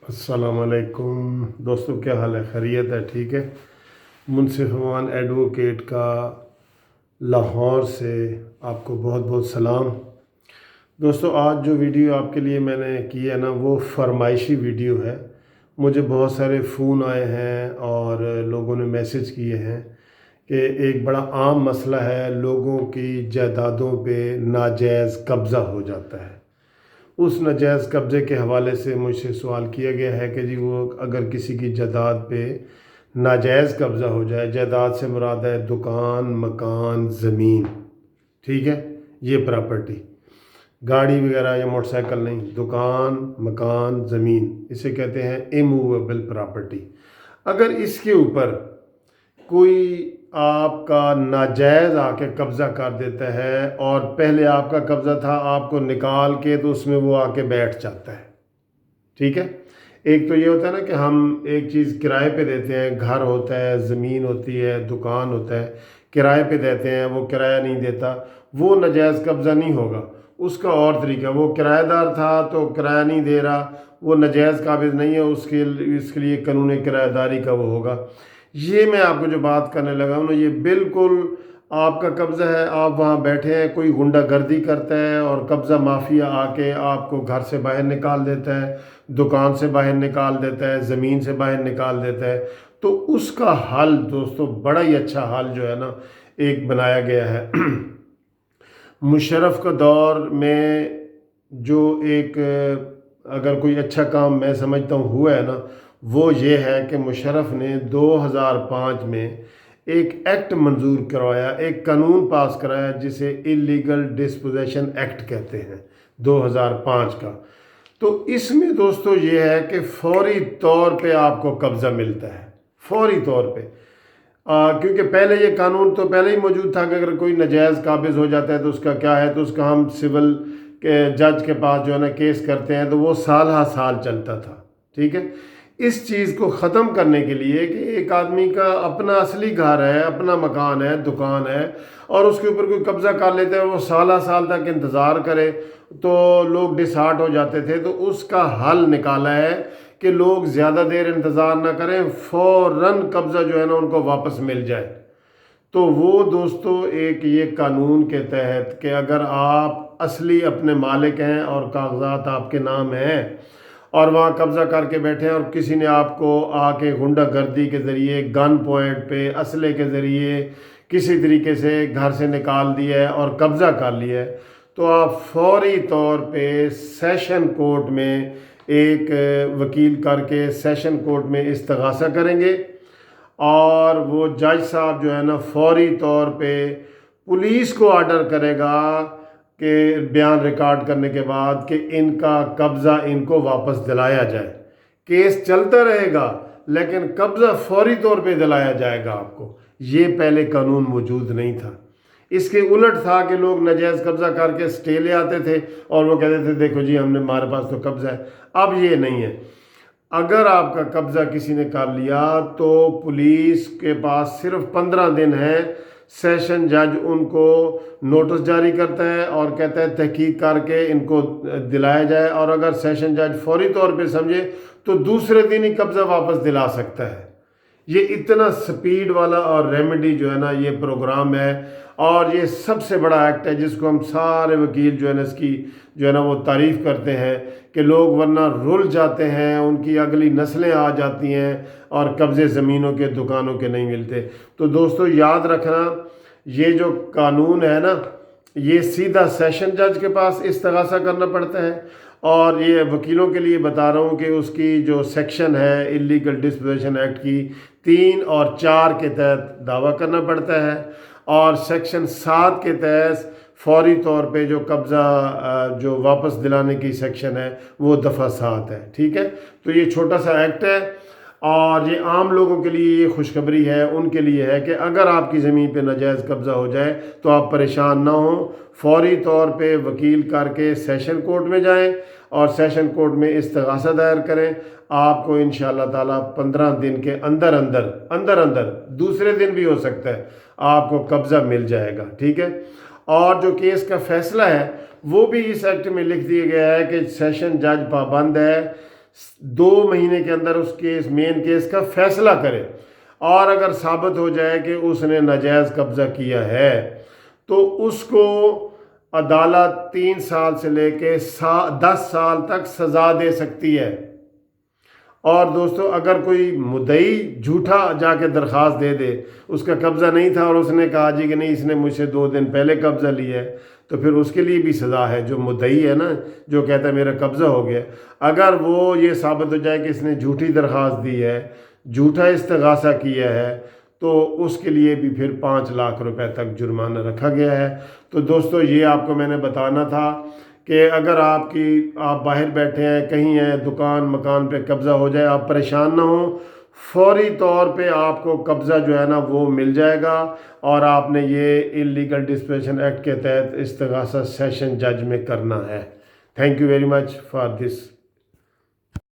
السلام علیکم دوستوں، کیا حال ہے؟ خیریت ہے؟ ٹھیک ہے۔ منصف امان ایڈوکیٹ کا لاہور سے آپ کو بہت بہت سلام۔ دوستوں، آج جو ویڈیو آپ کے لیے میں نے کی ہے نا، وہ فرمائشی ویڈیو ہے۔ مجھے بہت سارے فون آئے ہیں اور لوگوں نے میسج کیے ہیں کہ ایک بڑا عام مسئلہ ہے، لوگوں کی جائیدادوں پہ ناجائز قبضہ ہو جاتا ہے۔ اس ناجائز قبضے کے حوالے سے مجھ سے سوال کیا گیا ہے کہ جی وہ اگر کسی کی جائیداد پہ ناجائز قبضہ ہو جائے، جائیداد سے مراد ہے دکان، مکان، زمین، ٹھیک ہے، یہ پراپرٹی، گاڑی وغیرہ یا موٹر سائیکل نہیں، دکان، مکان، زمین، اسے کہتے ہیں ایموویبل پراپرٹی۔ اگر اس کے اوپر کوئی آپ کا ناجائز آ کے قبضہ کر دیتا ہے اور پہلے آپ کا قبضہ تھا، آپ کو نکال کے تو اس میں وہ آ کے بیٹھ جاتا ہے، ٹھیک ہے۔ ایک تو یہ ہوتا ہے نا کہ ہم ایک چیز کرائے پہ دیتے ہیں، گھر ہوتا ہے، زمین ہوتی ہے، دکان ہوتا ہے، کرائے پہ دیتے ہیں، وہ کرایہ نہیں دیتا، وہ ناجائز قبضہ نہیں ہوگا۔ اس کا اور طریقہ، وہ کرایہ دار تھا تو کرایہ نہیں دے رہا، وہ ناجائز قابض نہیں ہے، اس کے لیے قانون کرایہ داری کا وہ ہوگا۔ یہ میں آپ کو جو بات کرنے لگا ہوں نا، یہ بالکل آپ کا قبضہ ہے، آپ وہاں بیٹھے ہیں، کوئی غنڈہ گردی کرتا ہے اور قبضہ مافیا آ کے آپ کو گھر سے باہر نکال دیتا ہے، دکان سے باہر نکال دیتا ہے، زمین سے باہر نکال دیتا ہے، تو اس کا حل دوستو بڑا ہی اچھا حل جو ہے نا ایک بنایا گیا ہے۔ مشرف کا دور میں جو ایک اگر کوئی اچھا کام میں سمجھتا ہوں ہوا ہے نا، وہ یہ ہے کہ مشرف نے 2005 میں ایک ایکٹ منظور کروایا، ایک قانون پاس کرایا جسے اللیگل ڈسپوزیشن ایکٹ کہتے ہیں، 2005 کا۔ تو اس میں دوستو یہ ہے کہ فوری طور پہ آپ کو قبضہ ملتا ہے، فوری طور پہ، کیونکہ پہلے یہ قانون تو پہلے ہی موجود تھا کہ اگر کوئی ناجائز قابض ہو جاتا ہے تو اس کا کیا ہے، تو اس کا ہم سول کے جج کے پاس جو ہے نا کیس کرتے ہیں، تو وہ سال ہا سال چلتا تھا، ٹھیک ہے۔ اس چیز کو ختم کرنے کے لیے کہ ایک آدمی کا اپنا اصلی گھر ہے، اپنا مکان ہے، دکان ہے، اور اس کے اوپر کوئی قبضہ کر لیتا ہے، وہ سال ہا سال تک انتظار کرے تو لوگ ڈسہارٹ ہو جاتے تھے، تو اس کا حل نکالا ہے کہ لوگ زیادہ دیر انتظار نہ کریں، فوراً قبضہ جو ہے نا ان کو واپس مل جائے۔ تو وہ دوستو ایک یہ قانون کے تحت کہ اگر آپ اصلی اپنے مالک ہیں اور کاغذات آپ کے نام ہیں اور وہاں قبضہ کر کے بیٹھے ہیں اور کسی نے آپ کو آ کے غنڈہ گردی کے ذریعے، گن پوائنٹ پہ، اسلحے کے ذریعے کسی طریقے سے گھر سے نکال دیا ہے اور قبضہ کر لیا ہے، تو آپ فوری طور پہ سیشن کورٹ میں ایک وکیل کر کے سیشن کورٹ میں استغاثہ کریں گے، اور وہ جج صاحب جو ہے نا فوری طور پہ پولیس کو آرڈر کرے گا کہ بیان ریکارڈ کرنے کے بعد کہ ان کا قبضہ ان کو واپس دلایا جائے۔ کیس چلتا رہے گا لیکن قبضہ فوری طور پہ دلایا جائے گا آپ کو۔ یہ پہلے قانون موجود نہیں تھا۔ اس کے الٹ تھا کہ لوگ ناجائز قبضہ کر کے سٹے لے آتے تھے اور وہ کہتے تھے دیکھو جی ہمارے پاس تو قبضہ ہے۔ اب یہ نہیں ہے، اگر آپ کا قبضہ کسی نے کر لیا تو پولیس کے پاس صرف 15 دن ہے، سیشن جج ان کو نوٹس جاری کرتا ہے اور کہتا ہے تحقیق کر کے ان کو دلایا جائے، اور اگر سیشن جج فوری طور پہ سمجھے تو دوسرے دن ہی قبضہ واپس دلا سکتا ہے۔ یہ اتنا سپیڈ والا اور ریمیڈی جو ہے نا یہ پروگرام ہے، اور یہ سب سے بڑا ایکٹ ہے جس کو ہم سارے وکیل جو ہے نا اس کی جو ہے نا وہ تعریف کرتے ہیں کہ لوگ ورنہ رل جاتے ہیں، ان کی اگلی نسلیں آ جاتی ہیں اور قبضے زمینوں کے، دکانوں کے نہیں ملتے۔ تو دوستو یاد رکھنا، یہ جو قانون ہے نا یہ سیدھا سیشن جج کے پاس استغاثہ کرنا پڑتا ہے، اور یہ وکیلوں کے لیے بتا رہا ہوں کہ اس کی جو سیکشن ہے اللیگل ڈسپوزیشن ایکٹ کی 3 اور 4 کے تحت دعویٰ کرنا پڑتا ہے، اور سیکشن 7 کے تحت فوری طور پہ جو قبضہ جو واپس دلانے کی سیکشن ہے وہ دفعہ 7 ہے، ٹھیک ہے۔ تو یہ چھوٹا سا ایکٹ ہے، اور یہ عام لوگوں کے لیے یہ خوشخبری ہے، ان کے لیے ہے کہ اگر آپ کی زمین پہ ناجائز قبضہ ہو جائے تو آپ پریشان نہ ہوں، فوری طور پہ وکیل کر کے سیشن کورٹ میں جائیں اور سیشن کورٹ میں استغاثہ دائر کریں۔ آپ کو انشاءاللہ تعالیٰ 15 دن کے اندر اندر دوسرے دن بھی ہو سکتا ہے آپ کو قبضہ مل جائے گا، ٹھیک ہے۔ اور جو کیس کا فیصلہ ہے وہ بھی اس ایکٹ میں لکھ دیا گیا ہے کہ سیشن جج پابند ہے 2 مہینے کے اندر اس کیس مین کیس کا فیصلہ کرے، اور اگر ثابت ہو جائے کہ اس نے ناجائز قبضہ کیا ہے تو اس کو عدالت 3 سال سے لے کے 10 سال تک سزا دے سکتی ہے۔ اور دوستو اگر کوئی مدعی جھوٹا جا کے درخواست دے دے، اس کا قبضہ نہیں تھا اور اس نے کہا جی کہ نہیں اس نے مجھ سے 2 دن پہلے قبضہ لیا ہے، تو پھر اس کے لیے بھی سزا ہے۔ جو مدعی ہے نا، جو کہتا ہے میرا قبضہ ہو گیا، اگر وہ یہ ثابت ہو جائے کہ اس نے جھوٹی درخواست دی ہے، جھوٹا استغاثہ کیا ہے، تو اس کے لیے بھی پھر 5 لاکھ روپے تک جرمانہ رکھا گیا ہے۔ تو دوستو یہ آپ کو میں نے بتانا تھا کہ اگر آپ باہر بیٹھے ہیں، کہیں ہیں، دکان مکان پہ قبضہ ہو جائے، آپ پریشان نہ ہوں، فوری طور پہ آپ کو قبضہ جو ہے نا وہ مل جائے گا، اور آپ نے یہ انلیگل ڈسپوزیشن ایکٹ کے تحت استغاثہ سیشن جج میں کرنا ہے۔ Thank you very much for this.